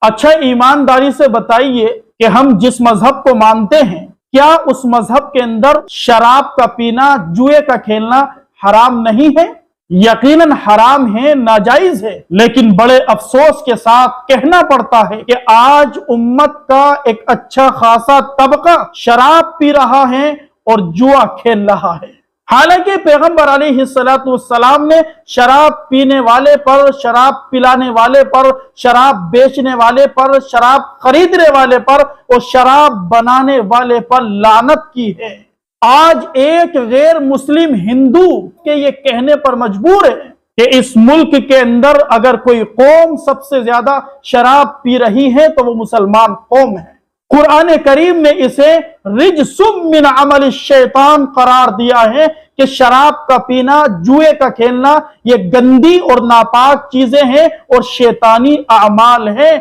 اچھا ایمانداری سے بتائیے کہ ہم جس مذہب کو مانتے ہیں کیا اس مذہب کے اندر شراب کا پینا، جوئے کا کھیلنا حرام نہیں ہے؟ یقیناً حرام ہے، ناجائز ہے، لیکن بڑے افسوس کے ساتھ کہنا پڑتا ہے کہ آج امت کا ایک اچھا خاصا طبقہ شراب پی رہا ہے اور جوا کھیل رہا ہے۔ حالانکہ پیغمبر علیہ السلام نے شراب پینے والے پر، شراب پلانے والے پر، شراب بیچنے والے پر، شراب خریدنے والے پر اور شراب بنانے والے پر لعنت کی ہے۔ آج ایک غیر مسلم ہندو کے یہ کہنے پر مجبور ہے کہ اس ملک کے اندر اگر کوئی قوم سب سے زیادہ شراب پی رہی ہے تو وہ مسلمان قوم ہے۔ قرآن کریم نے اسے رجس من عمل الشیطان قرار دیا ہے کہ شراب کا پینا، جوئے کا کھیلنا یہ گندی اور ناپاک چیزیں ہیں اور شیطانی اعمال ہیں۔